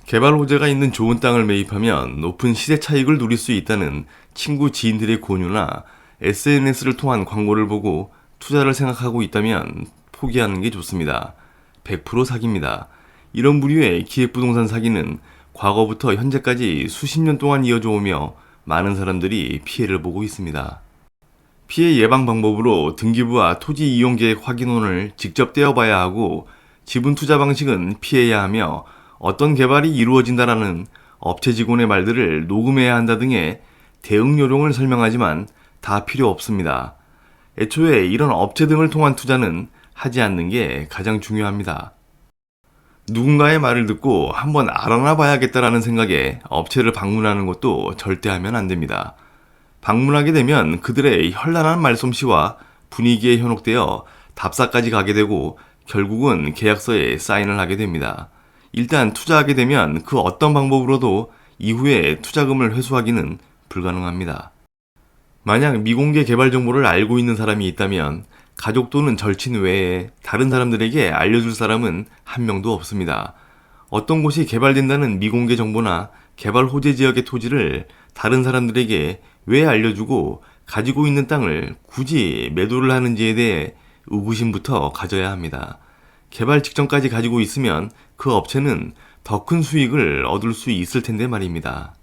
개발 호재가 있는 좋은 땅을 매입하면 높은 시세 차익을 누릴 수 있다는 친구 지인들의 권유나 SNS를 통한 광고를 보고 투자를 생각하고 있다면 포기하는 게 좋습니다. 100% 사기입니다. 이런 부류의 기획부동산 사기는 과거부터 현재까지 수십 년 동안 이어져 오며 많은 사람들이 피해를 보고 있습니다. 피해 예방 방법으로 등기부와 토지 이용 계획 확인원을 직접 떼어봐야 하고, 지분 투자 방식은 피해야 하며 어떤 개발이 이루어진다라는 업체 직원의 말들을 녹음해야 한다 등의 대응 요령을 설명하지만 다 필요 없습니다. 애초에 이런 업체 등을 통한 투자는 하지 않는 게 가장 중요합니다. 누군가의 말을 듣고 한번 알아나 봐야겠다라는 생각에 업체를 방문하는 것도 절대 하면 안 됩니다. 방문하게 되면 그들의 현란한 말솜씨와 분위기에 현혹되어 답사까지 가게 되고 결국은 계약서에 사인을 하게 됩니다. 일단 투자하게 되면 그 어떤 방법으로도 이후에 투자금을 회수하기는 불가능합니다. 만약 미공개 개발 정보를 알고 있는 사람이 있다면 가족 또는 절친 외에 다른 사람들에게 알려줄 사람은 한 명도 없습니다. 어떤 곳이 개발된다는 미공개 정보나 개발 호재 지역의 토지를 다른 사람들에게 왜 알려주고 가지고 있는 땅을 굳이 매도를 하는지에 대해 의구심부터 가져야 합니다. 개발 직전까지 가지고 있으면 그 업체는 더 큰 수익을 얻을 수 있을 텐데 말입니다.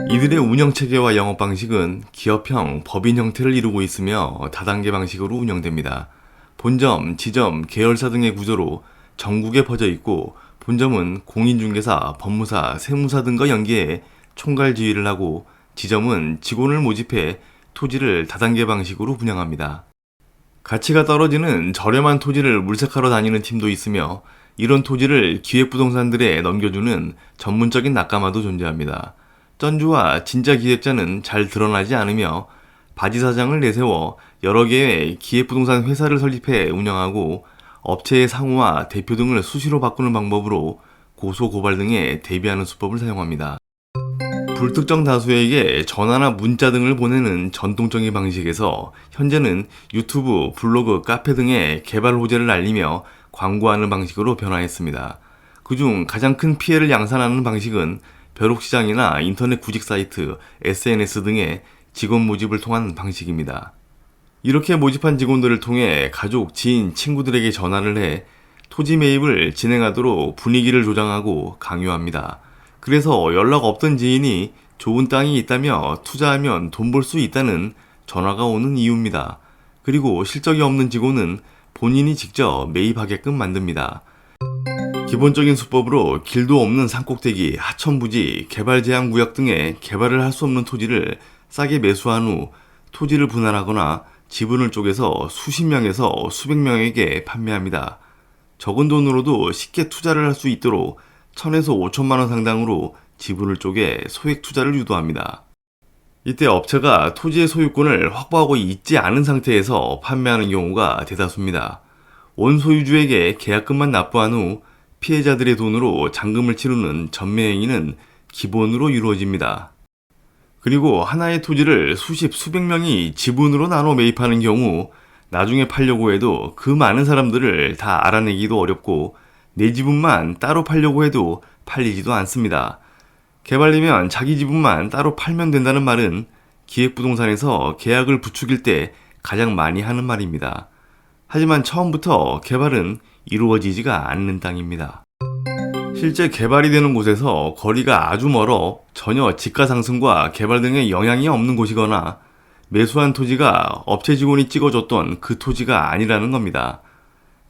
이들의 운영체계와 영업 방식은 기업형, 법인 형태를 이루고 있으며 다단계 방식으로 운영됩니다. 본점, 지점, 계열사 등의 구조로 전국에 퍼져 있고, 본점은 공인중개사, 법무사, 세무사 등과 연계해 총괄 지휘를 하고, 지점은 직원을 모집해 토지를 다단계 방식으로 분양합니다. 가치가 떨어지는 저렴한 토지를 물색하러 다니는 팀도 있으며, 이런 토지를 기획부동산들에 넘겨주는 전문적인 낙가마도 존재합니다. 전주와 진짜 기획자는 잘 드러나지 않으며 바지사장을 내세워 여러 개의 기획부동산 회사를 설립해 운영하고, 업체의 상호와 대표 등을 수시로 바꾸는 방법으로 고소 고발 등에 대비하는 수법을 사용합니다. 불특정 다수에게 전화나 문자 등을 보내는 전통적인 방식에서 현재는 유튜브, 블로그, 카페 등의 개발 호재를 알리며 광고하는 방식으로 변화했습니다. 그중 가장 큰 피해를 양산하는 방식은 벼룩시장이나 인터넷 구직 사이트, SNS 등의 직원 모집을 통한 방식입니다. 이렇게 모집한 직원들을 통해 가족, 지인, 친구들에게 전화를 해 토지 매입을 진행하도록 분위기를 조장하고 강요합니다. 그래서 연락 없던 지인이 좋은 땅이 있다며 투자하면 돈 벌 수 있다는 전화가 오는 이유입니다. 그리고 실적이 없는 직원은 본인이 직접 매입하게끔 만듭니다. 기본적인 수법으로 길도 없는 산꼭대기, 하천부지, 개발 제한 구역 등의 개발을 할 수 없는 토지를 싸게 매수한 후 토지를 분할하거나 지분을 쪼개서 수십 명에서 수백 명에게 판매합니다. 적은 돈으로도 쉽게 투자를 할 수 있도록 1,000에서 5천만 원 상당으로 지분을 쪼개 소액 투자를 유도합니다. 이때 업체가 토지의 소유권을 확보하고 있지 않은 상태에서 판매하는 경우가 대다수입니다. 원소유주에게 계약금만 납부한 후 피해자들의 돈으로 잔금을 치르는 전매 행위는 기본으로 이루어집니다. 그리고 하나의 토지를 수십, 수백 명이 지분으로 나눠 매입하는 경우 나중에 팔려고 해도 그 많은 사람들을 다 알아내기도 어렵고 내 지분만 따로 팔려고 해도 팔리지도 않습니다. 개발되면 자기 지분만 따로 팔면 된다는 말은 기획부동산에서 계약을 부추길 때 가장 많이 하는 말입니다. 하지만 처음부터 개발은 이루어지지가 않는 땅입니다. 실제 개발이 되는 곳에서 거리가 아주 멀어 전혀 지가 상승과 개발 등의 영향이 없는 곳이거나 매수한 토지가 업체 직원이 찍어줬던 그 토지가 아니라는 겁니다.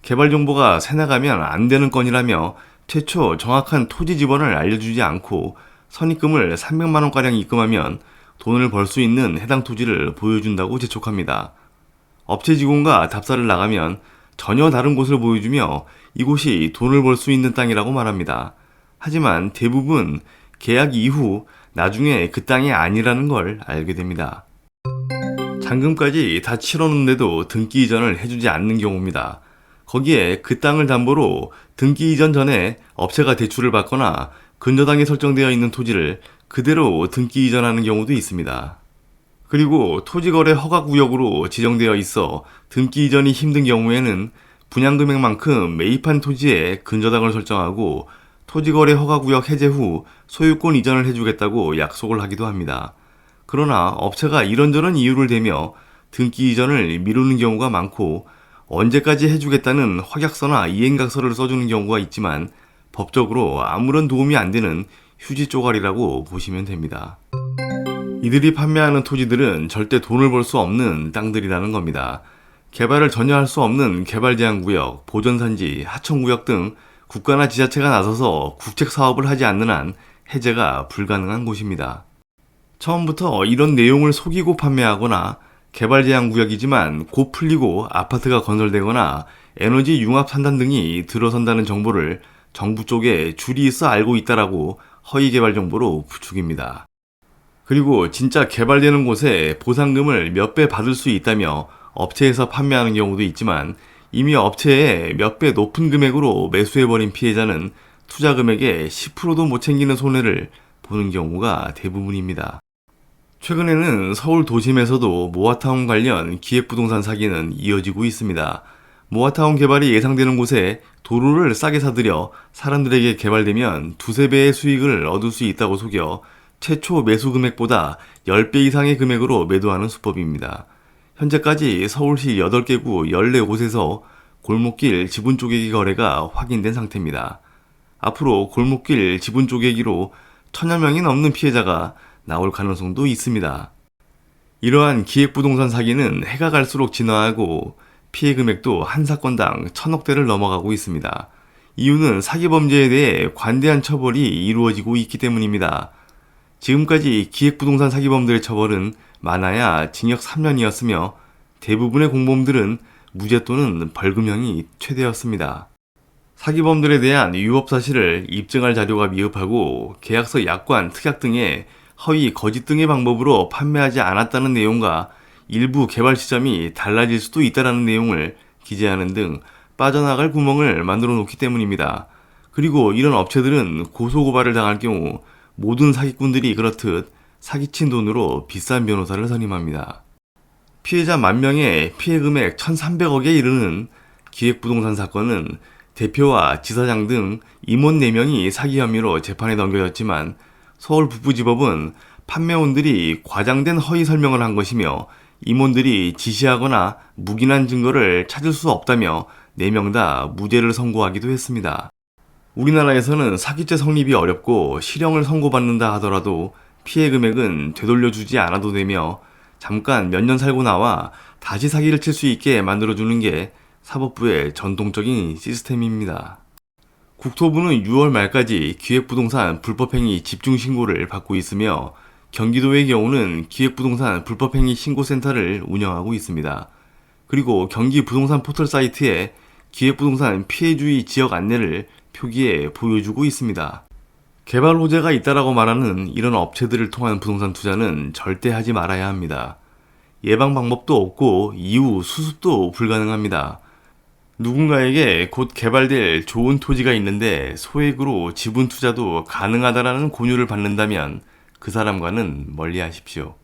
개발 정보가 새나가면 안 되는 건이라며 최초 정확한 토지 지번을 알려주지 않고 선입금을 300만 원가량 입금하면 돈을 벌 수 있는 해당 토지를 보여준다고 재촉합니다. 업체 직원과 답사를 나가면 전혀 다른 곳을 보여주며 이곳이 돈을 벌 수 있는 땅이라고 말합니다. 하지만 대부분 계약 이후 나중에 그 땅이 아니라는 걸 알게 됩니다. 잔금까지 다 치렀는데도 등기 이전을 해주지 않는 경우입니다. 거기에 그 땅을 담보로 등기 이전 전에 업체가 대출을 받거나 근저당이 설정되어 있는 토지를 그대로 등기 이전하는 경우도 있습니다. 그리고 토지거래 허가구역으로 지정되어 있어 등기 이전이 힘든 경우에는 분양금액만큼 매입한 토지에 근저당을 설정하고 토지거래 허가구역 해제 후 소유권 이전을 해주겠다고 약속을 하기도 합니다. 그러나 업체가 이런저런 이유를 대며 등기 이전을 미루는 경우가 많고 언제까지 해주겠다는 확약서나 이행각서를 써주는 경우가 있지만 법적으로 아무런 도움이 안 되는 휴지 쪼가리라고 보시면 됩니다. 이들이 판매하는 토지들은 절대 돈을 벌 수 없는 땅들이라는 겁니다. 개발을 전혀 할 수 없는 개발제한구역, 보전산지, 하천구역 등 국가나 지자체가 나서서 국책 사업을 하지 않는 한 해제가 불가능한 곳입니다. 처음부터 이런 내용을 속이고 판매하거나 개발 제한 구역이지만 곧 풀리고 아파트가 건설되거나 에너지 융합 산단 등이 들어선다는 정보를 정부 쪽에 줄이 있어 알고 있다라고 허위 개발 정보로 부추깁니다. 그리고 진짜 개발되는 곳에 보상금을 몇 배 받을 수 있다며 업체에서 판매하는 경우도 있지만 이미 업체에 몇 배 높은 금액으로 매수해버린 피해자는 투자 금액의 10%도 못 챙기는 손해를 보는 경우가 대부분입니다. 최근에는 서울 도심에서도 모아타운 관련 기획부동산 사기는 이어지고 있습니다. 모아타운 개발이 예상되는 곳에 도로를 싸게 사들여 사람들에게 개발되면 두세 배의 수익을 얻을 수 있다고 속여 최초 매수 금액보다 10배 이상의 금액으로 매도하는 수법입니다. 현재까지 서울시 8개 구 14곳에서 골목길 지분 쪼개기 거래가 확인된 상태입니다. 앞으로 골목길 지분 쪼개기로 1000여 명이 넘는 피해자가 나올 가능성도 있습니다. 이러한 기획부동산 사기는 해가 갈수록 진화하고 피해 금액도 한 사건당 1000억대를 넘어가고 있습니다. 이유는 사기 범죄에 대해 관대한 처벌이 이루어지고 있기 때문입니다. 지금까지 기획부동산 사기범들의 처벌은 많아야 징역 3년이었으며 대부분의 공범들은 무죄 또는 벌금형이 최대였습니다. 사기범들에 대한 위법 사실을 입증할 자료가 미흡하고 계약서 약관, 특약 등의 허위, 거짓 등의 방법으로 판매하지 않았다는 내용과 일부 개발 시점이 달라질 수도 있다는 내용을 기재하는 등 빠져나갈 구멍을 만들어 놓기 때문입니다. 그리고 이런 업체들은 고소고발을 당할 경우 모든 사기꾼들이 그렇듯 사기친 돈으로 비싼 변호사를 선임합니다. 피해자 10,000명의 피해 금액 1,300억에 이르는 기획부동산 사건은 대표와 지사장 등 임원 4명이 사기 혐의로 재판에 넘겨졌지만 서울북부지법은 판매원들이 과장된 허위 설명을 한 것이며 임원들이 지시하거나 묵인한 증거를 찾을 수 없다며 4명 다 무죄를 선고하기도 했습니다. 우리나라에서는 사기죄 성립이 어렵고 실형을 선고받는다 하더라도 피해 금액은 되돌려주지 않아도 되며 잠깐 몇 년 살고 나와 다시 사기를 칠 수 있게 만들어주는 게 사법부의 전통적인 시스템입니다. 국토부는 6월 말까지 기획부동산 불법행위 집중신고를 받고 있으며 경기도의 경우는 기획부동산 불법행위 신고센터를 운영하고 있습니다. 그리고 경기 부동산 포털 사이트에 기획부동산 피해주의 지역 안내를 표기에 보여주고 있습니다. 개발 호재가 있다라고 말하는 이런 업체들을 통한 부동산 투자는 절대 하지 말아야 합니다. 예방 방법도 없고 이후 수습도 불가능합니다. 누군가에게 곧 개발될 좋은 토지가 있는데 소액으로 지분 투자도 가능하다라는 권유를 받는다면 그 사람과는 멀리 하십시오.